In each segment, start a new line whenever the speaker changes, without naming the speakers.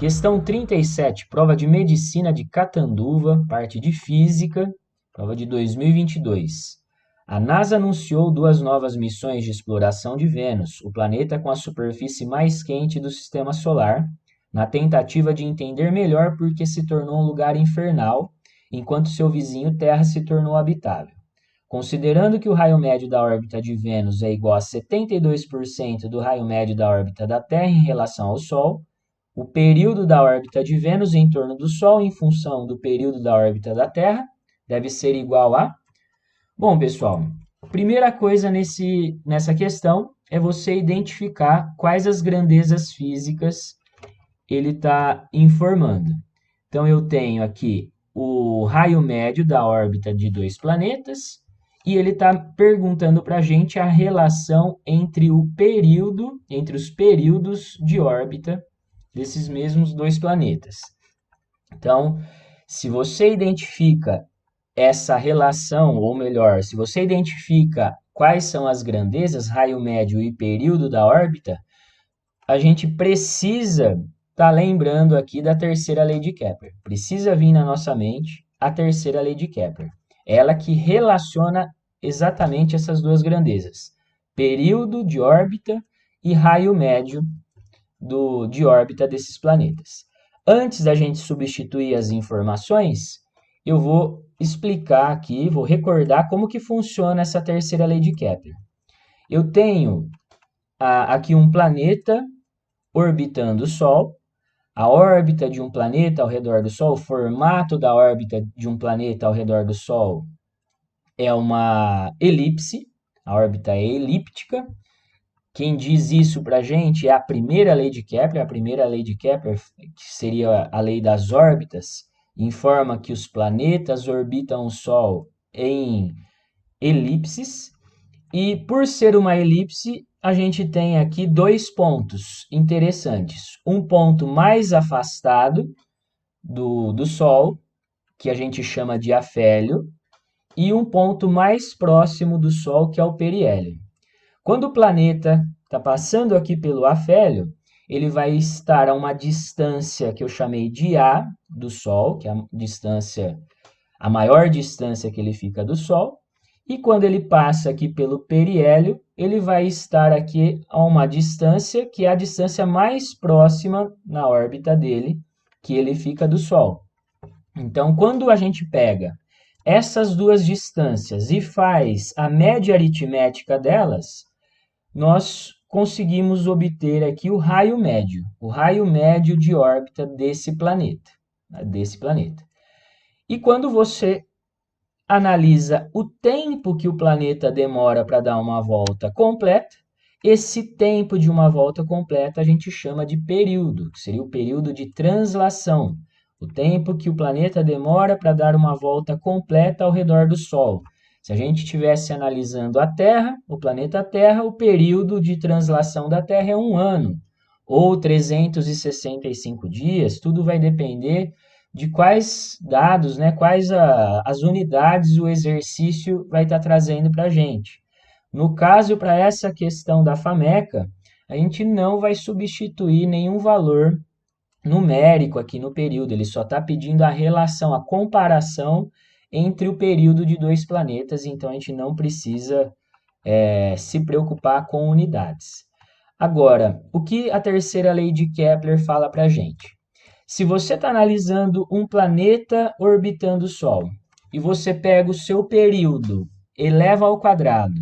Questão 37, prova de medicina de Catanduva, parte de física, prova de 2022. A NASA anunciou 2 novas missões de exploração de Vênus, o planeta com a superfície mais quente do sistema solar, na tentativa de entender melhor por que se tornou um lugar infernal, enquanto seu vizinho Terra se tornou habitável. Considerando que o raio médio da órbita de Vênus é igual a 72% do raio médio da órbita da Terra em relação ao Sol, o período da órbita de Vênus em torno do Sol, em função do período da órbita da Terra, deve ser igual a... Bom, pessoal, a primeira coisa nessa questão é você identificar quais as grandezas físicas ele está informando. Então, eu tenho aqui o raio médio da órbita de 2 planetas e ele está perguntando para a gente a relação entre os períodos de órbita desses mesmos 2 planetas. Então, se você identifica essa relação, ou melhor, se você identifica quais são as grandezas, raio médio e período da órbita, a gente precisa estar lembrando aqui da terceira lei de Kepler. Precisa vir na nossa mente a terceira lei de Kepler. Ela que relaciona exatamente essas 2 grandezas, período de órbita e raio médio de órbita desses planetas. Antes da gente substituir as informações, eu vou explicar aqui, vou recordar como que funciona essa terceira lei de Kepler. Eu tenho aqui um planeta orbitando o Sol, a órbita de um planeta ao redor do Sol, o formato da órbita de um planeta ao redor do Sol é uma elipse, a órbita é elíptica. Quem diz isso para a gente é a primeira lei de Kepler. A primeira lei de Kepler, que seria a lei das órbitas, informa que os planetas orbitam o Sol em elipses. E por ser uma elipse, a gente tem aqui 2 pontos interessantes. Um ponto mais afastado do Sol, que a gente chama de afélio, e um ponto mais próximo do Sol, que é o periélio. Quando o planeta está passando aqui pelo afélio, ele vai estar a uma distância que eu chamei de A do Sol, que é a maior distância que ele fica do Sol, e quando ele passa aqui pelo periélio, ele vai estar aqui a uma distância que é a distância mais próxima na órbita dele, que ele fica do Sol. Então, quando a gente pega essas 2 distâncias e faz a média aritmética delas, nós conseguimos obter aqui o raio médio de órbita desse planeta. E quando você analisa o tempo que o planeta demora para dar uma volta completa, esse tempo de uma volta completa a gente chama de período, que seria o período de translação, o tempo que o planeta demora para dar uma volta completa ao redor do Sol. Se a gente estivesse analisando a Terra, o planeta Terra, o período de translação da Terra é 1 ano, ou 365 dias, tudo vai depender de quais dados, quais as unidades o exercício vai estar trazendo para a gente. No caso, para essa questão da FAMECA, a gente não vai substituir nenhum valor numérico aqui no período, ele só está pedindo a relação, a comparação entre o período de 2 planetas, então a gente não precisa se preocupar com unidades. Agora, o que a terceira lei de Kepler fala para a gente? Se você está analisando um planeta orbitando o Sol, e você pega o seu período, eleva ao quadrado,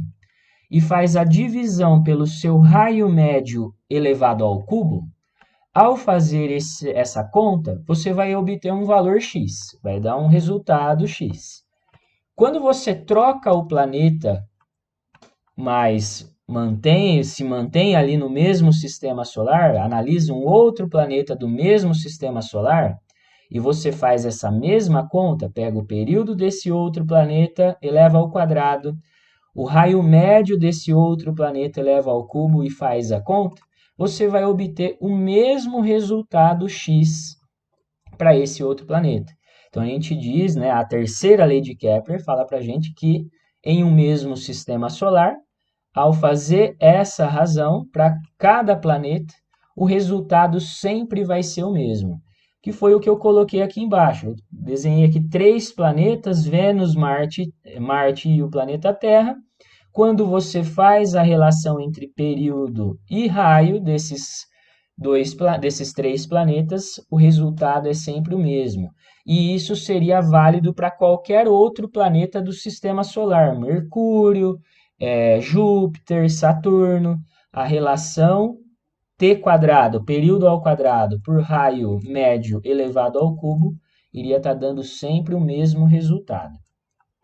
e faz a divisão pelo seu raio médio elevado ao cubo, ao fazer essa conta, você vai obter um valor x, vai dar um resultado x. Quando você troca o planeta, mas se mantém ali no mesmo sistema solar, analisa um outro planeta do mesmo sistema solar, e você faz essa mesma conta, pega o período desse outro planeta, eleva ao quadrado, o raio médio desse outro planeta eleva ao cubo e faz a conta, você vai obter o mesmo resultado x para esse outro planeta. Então, a gente diz, a terceira lei de Kepler fala para a gente que em um mesmo sistema solar, ao fazer essa razão para cada planeta, o resultado sempre vai ser o mesmo, que foi o que eu coloquei aqui embaixo. Eu desenhei aqui 3 planetas, Vênus, Marte e o planeta Terra. Quando você faz a relação entre período e raio desses 3 planetas, o resultado é sempre o mesmo. E isso seria válido para qualquer outro planeta do sistema solar, Mercúrio, Júpiter, Saturno. A relação t quadrado, período ao quadrado, por raio médio elevado ao cubo, iria estar dando sempre o mesmo resultado.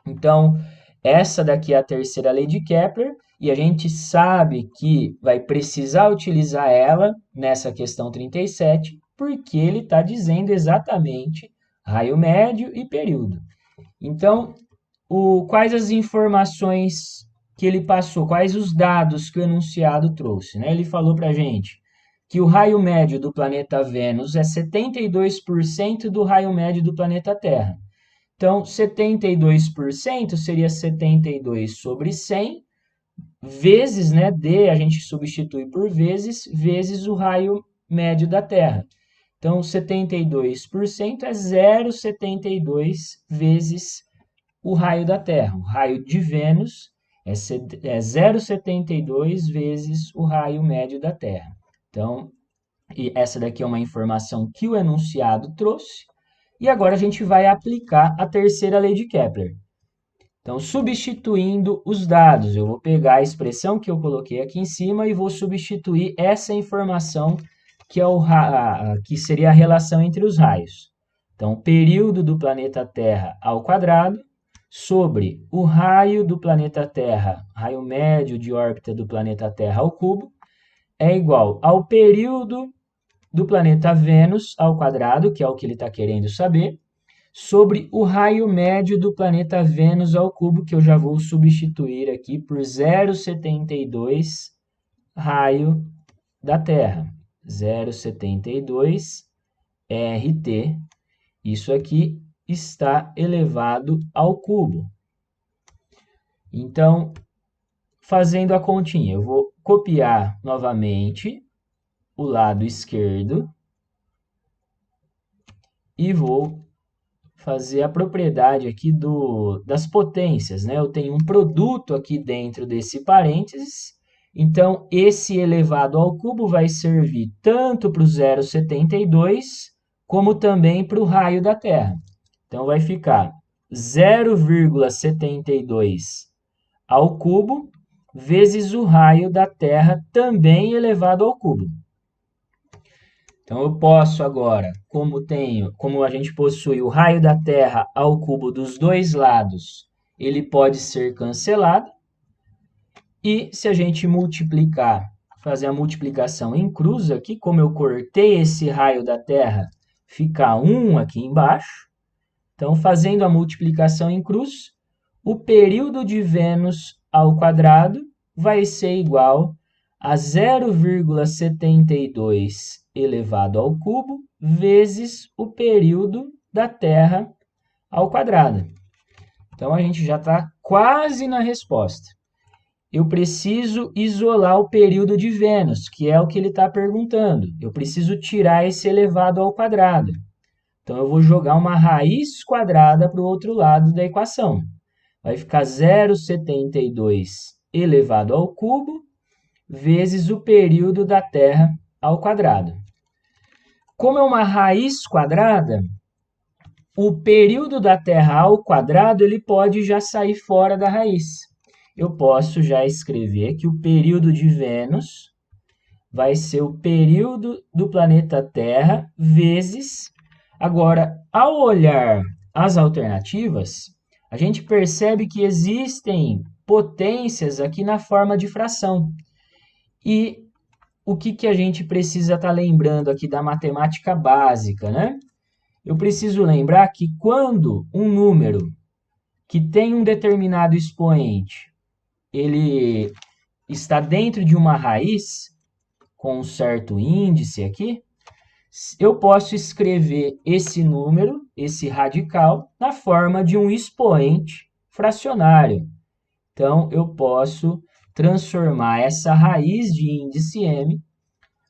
Então, essa daqui é a terceira lei de Kepler, e a gente sabe que vai precisar utilizar ela nessa questão 37, porque ele está dizendo exatamente raio médio e período. Então, quais as informações que ele passou, quais os dados que o enunciado trouxe, né? Ele falou para a gente que o raio médio do planeta Vênus é 72% do raio médio do planeta Terra. Então, 72% seria 72 sobre 100, vezes, né, D a gente substitui por vezes o raio médio da Terra. Então, 72% é 0,72 vezes o raio da Terra. O raio de Vênus é 0,72 vezes o raio médio da Terra. Então, essa daqui é uma informação que o enunciado trouxe. E agora a gente vai aplicar a terceira lei de Kepler. Então, substituindo os dados, eu vou pegar a expressão que eu coloquei aqui em cima e vou substituir essa informação que, que seria a relação entre os raios. Então, período do planeta Terra ao quadrado sobre o raio do planeta Terra, raio médio de órbita do planeta Terra ao cubo, é igual ao período do planeta Vênus ao quadrado, que é o que ele está querendo saber, sobre o raio médio do planeta Vênus ao cubo, que eu já vou substituir aqui por 0,72 raio da Terra. 0,72 RT. Isso aqui está elevado ao cubo. Então, fazendo a continha, eu vou copiar novamente o lado esquerdo e vou fazer a propriedade aqui das potências, né? Eu tenho um produto aqui dentro desse parênteses, então esse elevado ao cubo vai servir tanto para o 0,72 como também para o raio da Terra. Então vai ficar 0,72 ao cubo vezes o raio da Terra também elevado ao cubo. Então, eu posso agora, como a gente possui o raio da Terra ao cubo dos dois lados, ele pode ser cancelado. E se a gente fazer a multiplicação em cruz aqui, como eu cortei esse raio da Terra, fica 1 aqui embaixo. Então, fazendo a multiplicação em cruz, o período de Vênus ao quadrado vai ser igual a 0,72 elevado ao cubo vezes o período da Terra ao quadrado. Então, a gente já está quase na resposta. Eu preciso isolar o período de Vênus, que é o que ele está perguntando. Eu preciso tirar esse elevado ao quadrado. Então, eu vou jogar uma raiz quadrada para o outro lado da equação. Vai ficar 0,72 elevado ao cubo vezes o período da Terra ao quadrado. Como é uma raiz quadrada, o período da Terra ao quadrado ele pode já sair fora da raiz. Eu posso já escrever que o período de Vênus vai ser o período do planeta Terra vezes... Agora, ao olhar as alternativas, a gente percebe que existem potências aqui na forma de fração. E o que a gente precisa estar lembrando aqui da matemática básica, né? Eu preciso lembrar que quando um número que tem um determinado expoente, ele está dentro de uma raiz, com um certo índice aqui, eu posso escrever esse número, esse radical, na forma de um expoente fracionário. Então, eu posso transformar essa raiz de índice m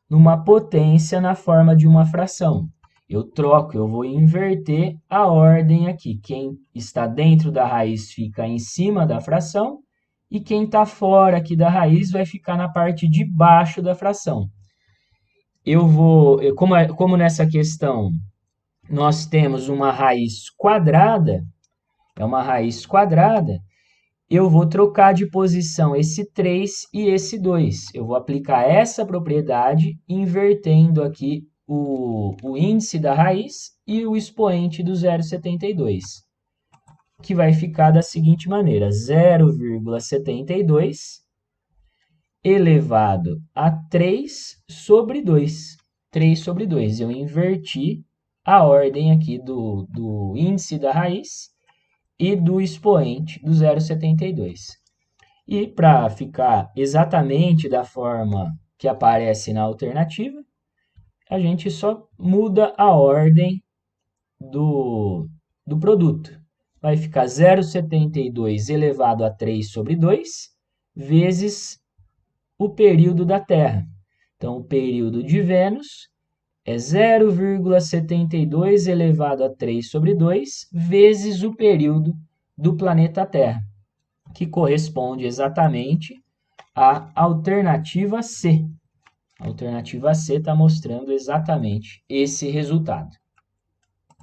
numa potência na forma de uma fração. Eu troco, eu vou inverter a ordem aqui. Quem está dentro da raiz fica em cima da fração e quem está fora aqui da raiz vai ficar na parte de baixo da fração. Como nessa questão nós temos uma raiz quadrada, eu vou trocar de posição esse 3 e esse 2. Eu vou aplicar essa propriedade invertendo aqui o índice da raiz e o expoente do 0,72, que vai ficar da seguinte maneira: 0,72 elevado a 3 sobre 2. 3 sobre 2. Eu inverti a ordem aqui do índice da raiz e do expoente do 0,72. E para ficar exatamente da forma que aparece na alternativa, a gente só muda a ordem do produto. Vai ficar 0,72 elevado a 3 sobre 2 vezes o período da Terra. Então, o período de Vênus é 0,72 elevado a 3 sobre 2 vezes o período do planeta Terra, que corresponde exatamente à alternativa C. A alternativa C está mostrando exatamente esse resultado.